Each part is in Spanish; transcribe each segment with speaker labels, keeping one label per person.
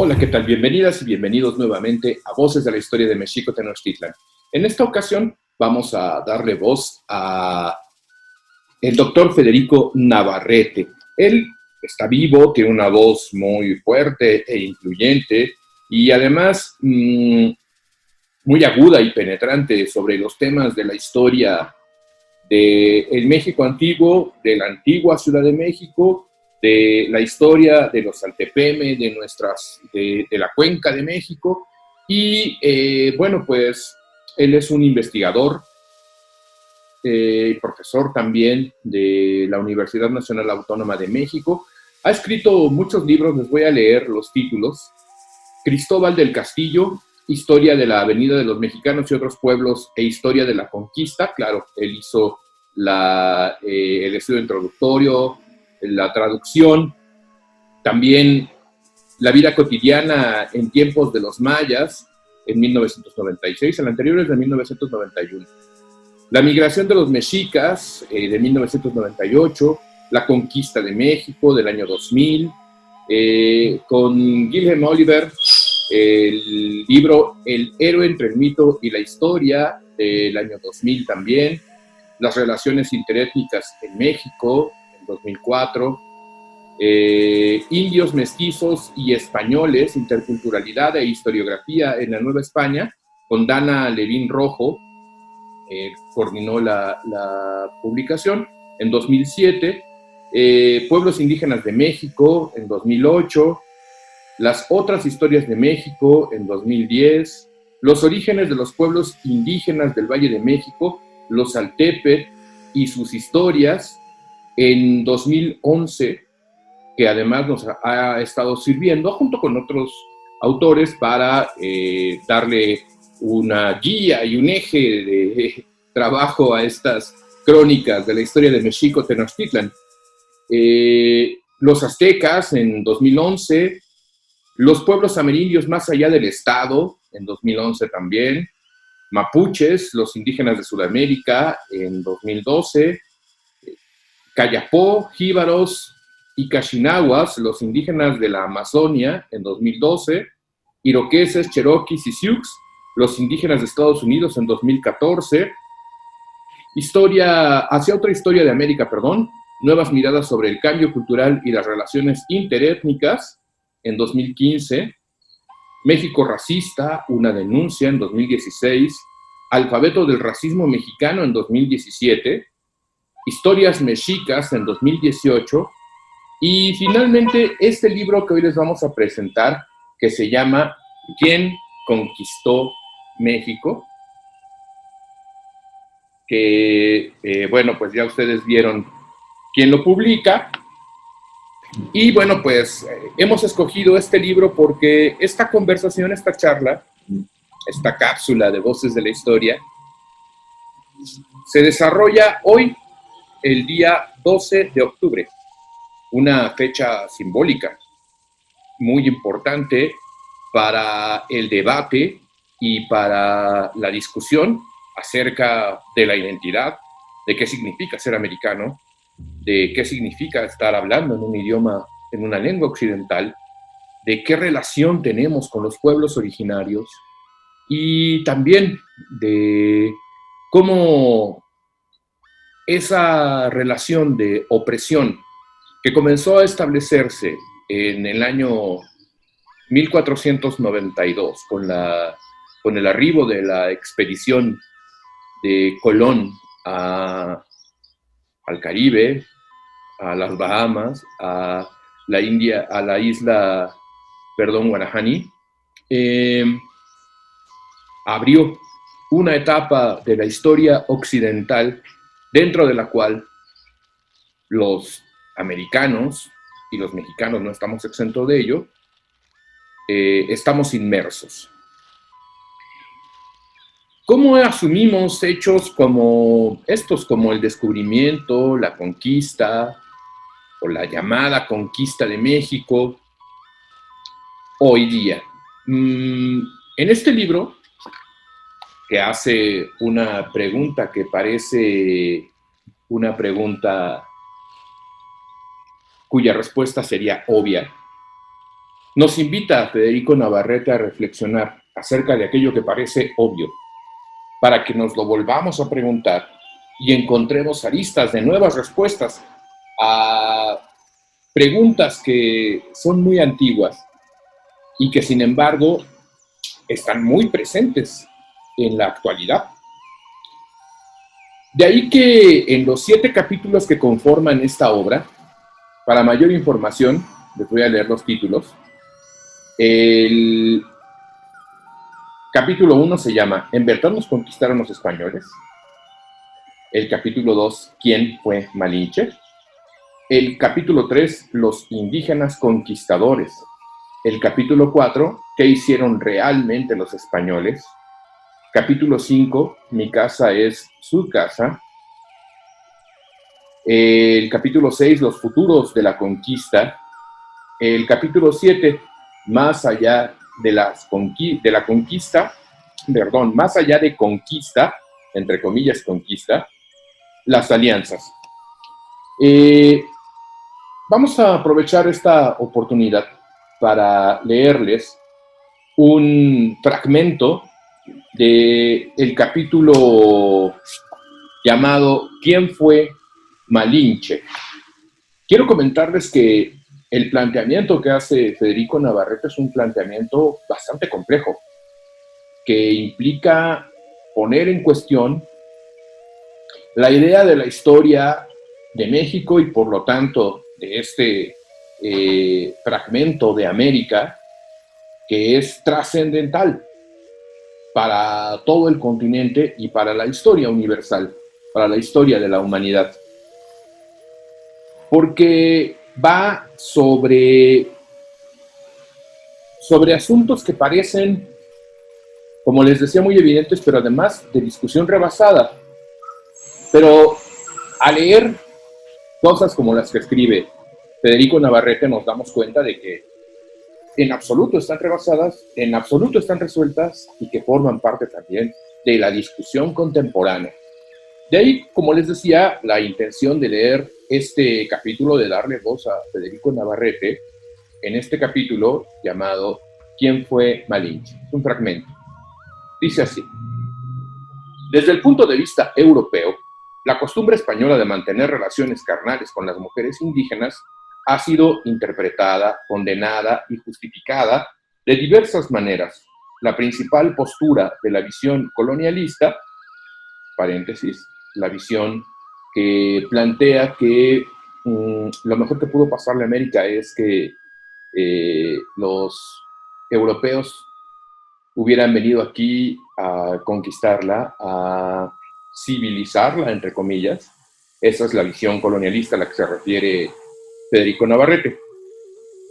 Speaker 1: Hola, ¿qué tal? Bienvenidas y bienvenidos nuevamente a Voces de la Historia de México Tenochtitlan. En esta ocasión vamos a darle voz a el doctor Federico Navarrete. Él está vivo, tiene una voz muy fuerte e influyente y además muy aguda y penetrante sobre los temas de la historia del México antiguo, de la antigua Ciudad de México, de la historia de los Saltepeme, de la Cuenca de México. Y bueno, pues él es un investigador, profesor también de la Universidad Nacional Autónoma de México. Ha escrito muchos libros, les voy a leer los títulos. Cristóbal del Castillo, Historia de la Avenida de los Mexicanos y otros pueblos e Historia de la Conquista. Claro, él hizo el estudio introductorio, la traducción, también La vida cotidiana en tiempos de los mayas en 1996, el anterior es de 1991. La migración de los mexicas de 1998, La conquista de México del año 2000, con Guilhem Oliver, el libro El héroe entre el mito y la historia del año 2000 también, Las relaciones interétnicas en México en 2004, Indios, mestizos y españoles, interculturalidad e historiografía en la Nueva España, con Dana Levín Rojo, coordinó la publicación en 2007, Pueblos indígenas de México en 2008, Las otras historias de México en 2010, Los orígenes de los pueblos indígenas del Valle de México, los Saltepet y sus historias en 2011, que además nos ha estado sirviendo junto con otros autores para darle una guía y un eje de trabajo a estas crónicas de la historia de México Tenochtitlan. Los aztecas en 2011, Los pueblos amerindios más allá del estado en 2011 también, Mapuches, los indígenas de Sudamérica en 2012, Cayapó, Jíbaros y Cachinahuas, los indígenas de la Amazonia en 2012, Iroqueses, Cherokees y Sioux, los indígenas de Estados Unidos en 2014, Hacia otra historia de América, Nuevas miradas sobre el cambio cultural y las relaciones interétnicas en 2015, México racista, una denuncia en 2016, Alfabeto del racismo mexicano en 2017, Historias mexicas en 2018 y finalmente este libro que hoy les vamos a presentar que se llama ¿Quién conquistó México? Que bueno, pues ya ustedes vieron quién lo publica. Y bueno, pues hemos escogido este libro porque esta conversación, esta charla, esta cápsula de Voces de la Historia, se desarrolla hoy, el día 12 de octubre, una fecha simbólica muy importante para el debate y para la discusión acerca de la identidad, de qué significa ser americano, de qué significa estar hablando en un idioma, en una lengua occidental, de qué relación tenemos con los pueblos originarios y también de cómo esa relación de opresión que comenzó a establecerse en el año 1492 con el arribo de la expedición de Colón al Caribe, a las Bahamas, a la India, a la isla, Guanahani, abrió una etapa de la historia occidental dentro de la cual los americanos y los mexicanos, no estamos exentos de ello, estamos inmersos. ¿Cómo asumimos hechos como estos, como el descubrimiento, la conquista o la llamada conquista de México hoy día? En este libro, que hace una pregunta que parece una pregunta cuya respuesta sería obvia, Nos invita a Federico Navarrete a reflexionar acerca de aquello que parece obvio, para que nos lo volvamos a preguntar y encontremos aristas de nuevas respuestas a preguntas que son muy antiguas y que sin embargo están muy presentes en la actualidad. De ahí que en los 7 capítulos que conforman esta obra, para mayor información, les voy a leer los títulos. El capítulo 1 se llama ¿En verdad nos conquistaron los españoles? El capítulo 2, ¿Quién fue Malinche? El capítulo 3, Los indígenas conquistadores. El capítulo 4, ¿Qué hicieron realmente los españoles? Capítulo 5, Mi casa es su casa. El capítulo 6, Los futuros de la conquista. El capítulo 7, Más allá de la conquista, más allá de conquista, entre comillas conquista, las alianzas. Vamos a aprovechar esta oportunidad para leerles un fragmento del capítulo llamado ¿Quién fue Malinche? Quiero comentarles que el planteamiento que hace Federico Navarrete es un planteamiento bastante complejo, que implica poner en cuestión la idea de la historia de México y por lo tanto de este fragmento de América que es trascendental para todo el continente y para la historia universal, para la historia de la humanidad. Porque va sobre asuntos que parecen, como les decía, muy evidentes, pero además de discusión rebasada. Pero al leer cosas como las que escribe Federico Navarrete nos damos cuenta de que en absoluto están rebasadas, en absoluto están resueltas y que forman parte también de la discusión contemporánea. De ahí, como les decía, la intención de leer este capítulo, de darle voz a Federico Navarrete, en este capítulo llamado ¿Quién fue Malinche? Es un fragmento. Dice así: desde el punto de vista europeo, la costumbre española de mantener relaciones carnales con las mujeres indígenas ha sido interpretada, condenada y justificada de diversas maneras. La principal postura de la visión colonialista, paréntesis, la visión que plantea que lo mejor que pudo pasarle a América es que los europeos hubieran venido aquí a conquistarla, a civilizarla, entre comillas. Esa es la visión colonialista a la que se refiere Federico Navarrete.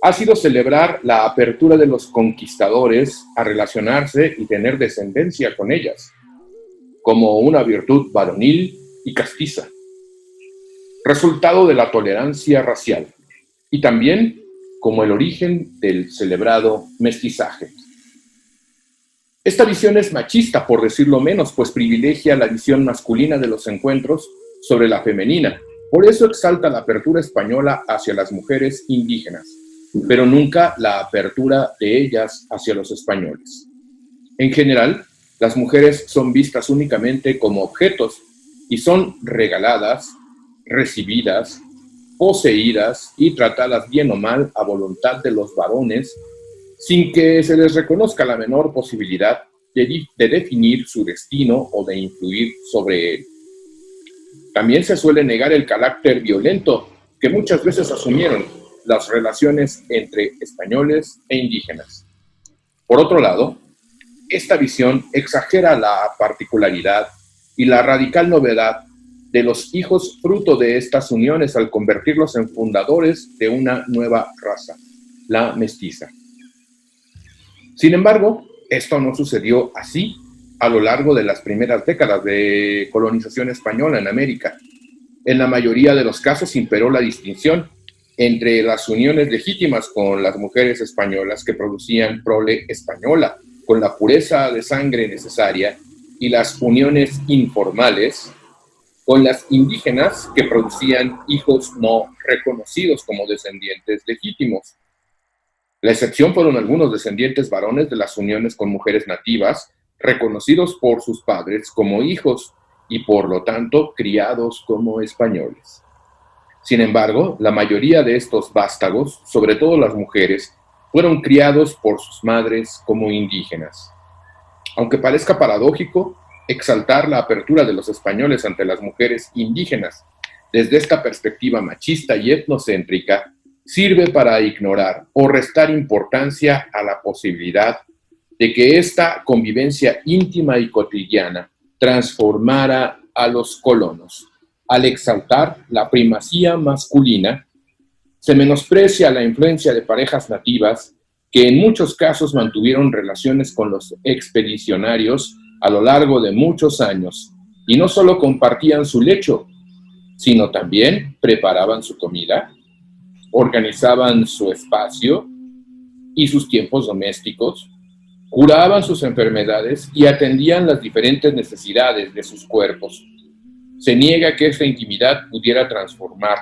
Speaker 1: Ha sido celebrar la apertura de los conquistadores a relacionarse y tener descendencia con ellas, como una virtud varonil y castiza, resultado de la tolerancia racial, y también como el origen del celebrado mestizaje. Esta visión es machista, por decirlo menos, pues privilegia la visión masculina de los encuentros sobre la femenina. Por eso exalta la apertura española hacia las mujeres indígenas, pero nunca la apertura de ellas hacia los españoles. En general, las mujeres son vistas únicamente como objetos y son regaladas, recibidas, poseídas y tratadas bien o mal a voluntad de los varones, sin que se les reconozca la menor posibilidad de definir su destino o de influir sobre él. También se suele negar el carácter violento que muchas veces asumieron las relaciones entre españoles e indígenas. Por otro lado, esta visión exagera la particularidad y la radical novedad de los hijos fruto de estas uniones al convertirlos en fundadores de una nueva raza, la mestiza. Sin embargo, esto no sucedió así a lo largo de las primeras décadas de colonización española en América. En la mayoría de los casos imperó la distinción entre las uniones legítimas con las mujeres españolas que producían prole española, con la pureza de sangre necesaria, y las uniones informales con las indígenas que producían hijos no reconocidos como descendientes legítimos. La excepción fueron algunos descendientes varones de las uniones con mujeres nativas, reconocidos por sus padres como hijos y por lo tanto criados como españoles. Sin embargo, la mayoría de estos vástagos, sobre todo las mujeres, fueron criados por sus madres como indígenas. Aunque parezca paradójico, exaltar la apertura de los españoles ante las mujeres indígenas desde esta perspectiva machista y etnocéntrica sirve para ignorar o restar importancia a la posibilidad de que esta convivencia íntima y cotidiana transformara a los colonos. Al exaltar la primacía masculina, se menosprecia la influencia de parejas nativas que en muchos casos mantuvieron relaciones con los expedicionarios a lo largo de muchos años y no solo compartían su lecho, sino también preparaban su comida, organizaban su espacio y sus tiempos domésticos, curaban sus enfermedades y atendían las diferentes necesidades de sus cuerpos. Se niega que esta intimidad pudiera transformar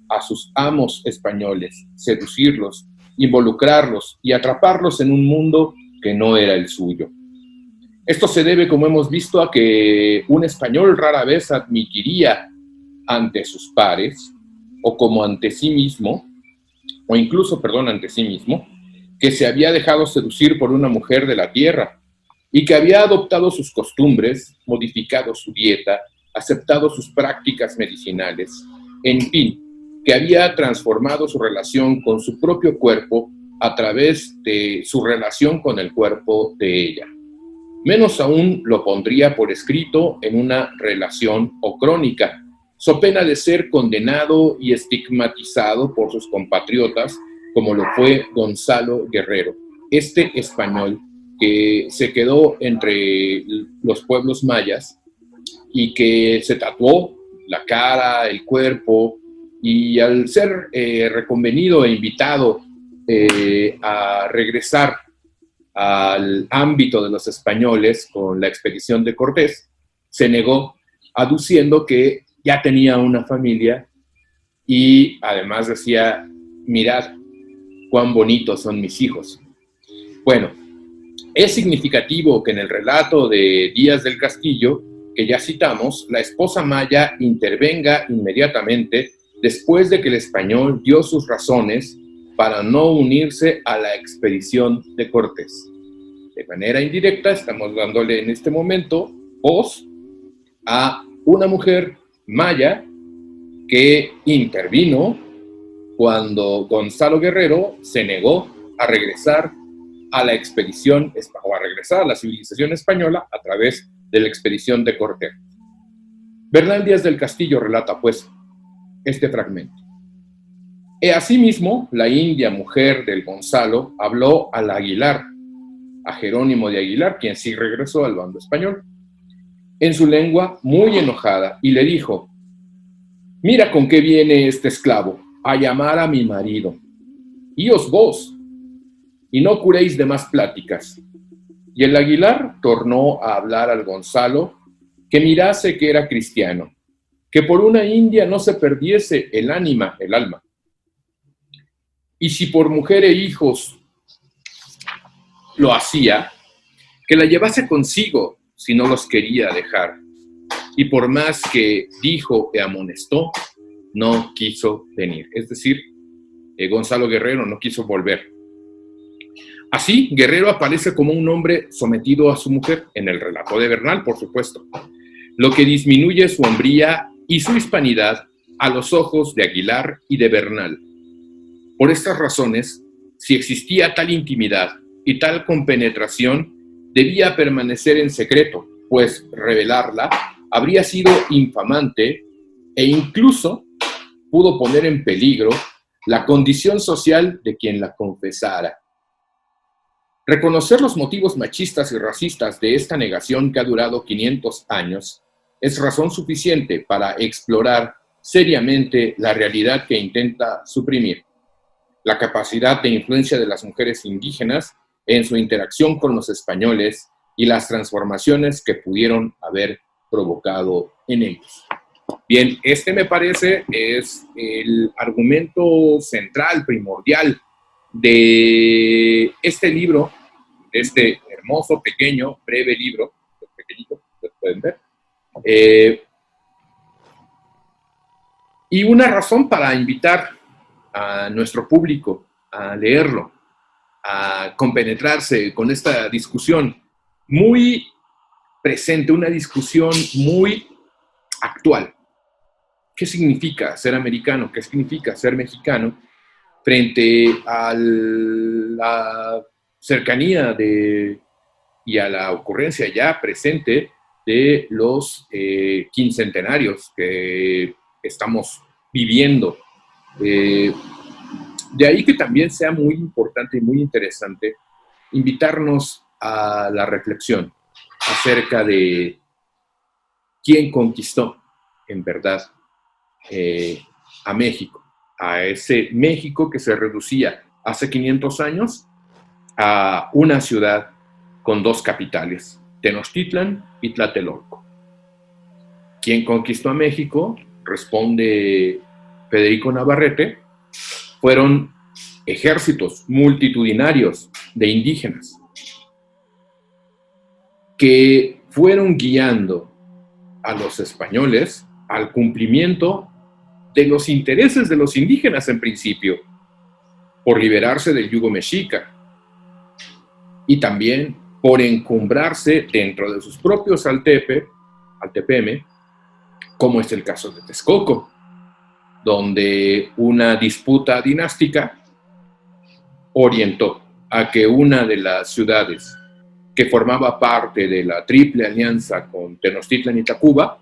Speaker 1: a sus amos españoles, seducirlos, involucrarlos y atraparlos en un mundo que no era el suyo. Esto se debe, como hemos visto, a que un español rara vez admitiría ante sus pares, o como ante sí mismo, o incluso, ante sí mismo, que se había dejado seducir por una mujer de la tierra y que había adoptado sus costumbres, modificado su dieta, aceptado sus prácticas medicinales, en fin, que había transformado su relación con su propio cuerpo a través de su relación con el cuerpo de ella. Menos aún lo pondría por escrito en una relación o crónica, so pena de ser condenado y estigmatizado por sus compatriotas, como lo fue Gonzalo Guerrero, este español que se quedó entre los pueblos mayas y que se tatuó la cara, el cuerpo, y al ser reconvenido e invitado a regresar al ámbito de los españoles con la expedición de Cortés, se negó, aduciendo que ya tenía una familia y además decía, mirad cuán bonitos son mis hijos. Bueno, es significativo que en el relato de Díaz del Castillo, que ya citamos, la esposa maya intervenga inmediatamente después de que el español dio sus razones para no unirse a la expedición de Cortés. De manera indirecta, estamos dándole en este momento voz a una mujer maya que intervino cuando Gonzalo Guerrero se negó a regresar a la expedición o a regresar a la civilización española a través de la expedición de Cortés. Bernal Díaz del Castillo relata, pues, este fragmento. Asimismo, la india mujer del Gonzalo habló al Aguilar, a Jerónimo de Aguilar, quien sí regresó al bando español, en su lengua muy enojada, y le dijo, mira con qué viene este esclavo a llamar a mi marido. Íos vos, y no curéis de más pláticas. Y el Aguilar tornó a hablar al Gonzalo, que mirase que era cristiano, que por una india no se perdiese el alma, y si por mujer e hijos lo hacía, que la llevase consigo si no los quería dejar. Y por más que dijo y amonestó, no quiso venir. Es decir, Gonzalo Guerrero no quiso volver. Así, Guerrero aparece como un hombre sometido a su mujer, en el relato de Bernal, por supuesto, lo que disminuye su hombría y su hispanidad a los ojos de Aguilar y de Bernal. Por estas razones, si existía tal intimidad y tal compenetración, debía permanecer en secreto, pues revelarla habría sido infamante e incluso pudo poner en peligro la condición social de quien la confesara. Reconocer los motivos machistas y racistas de esta negación que ha durado 500 años es razón suficiente para explorar seriamente la realidad que intenta suprimir. La capacidad de influencia de las mujeres indígenas en su interacción con los españoles y las transformaciones que pudieron haber provocado en ellos. Bien, este me parece es el argumento central, primordial, de este libro, de este hermoso, pequeño, breve libro, pequeñito, lo pueden ver, y una razón para invitar a nuestro público a leerlo, a compenetrarse con esta discusión muy presente, una discusión muy actual. ¿Qué significa ser americano? ¿Qué significa ser mexicano frente a la cercanía y a la ocurrencia ya presente de los quincentenarios que estamos viviendo? De ahí que también sea muy importante y muy interesante invitarnos a la reflexión acerca de quién conquistó en verdad a México, a ese México que se reducía hace 500 años a una ciudad con dos capitales, Tenochtitlan y Tlatelolco. ¿Quién conquistó a México? Responde Federico Navarrete. Fueron ejércitos multitudinarios de indígenas que fueron guiando a los españoles al cumplimiento de los intereses de los indígenas en principio, por liberarse del yugo mexica y también por encumbrarse dentro de sus propios altepeme, como es el caso de Texcoco, donde una disputa dinástica orientó a que una de las ciudades que formaba parte de la triple alianza con Tenochtitlan y Tacuba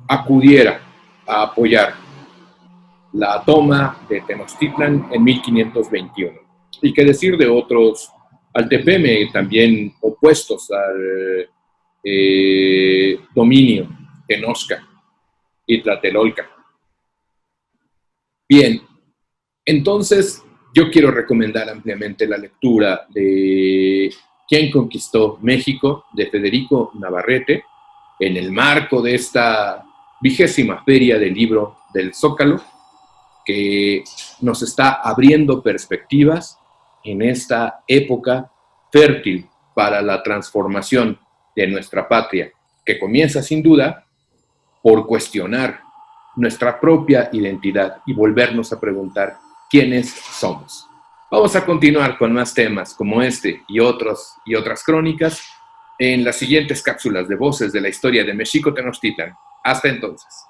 Speaker 1: acudiera a apoyar la toma de Tenochtitlan en 1521. Y qué decir de otros altepeme también opuestos al dominio Tenochca y Tlatelolca. Bien, entonces yo quiero recomendar ampliamente la lectura de ¿Quién conquistó México?, de Federico Navarrete, en el marco de esta 20ª Feria del Libro del Zócalo, que nos está abriendo perspectivas en esta época fértil para la transformación de nuestra patria, que comienza sin duda por cuestionar nuestra propia identidad y volvernos a preguntar quiénes somos. Vamos a continuar con más temas como este y otras crónicas en las siguientes cápsulas de Voces de la Historia de Mexico Tenochtitlan. Hasta entonces.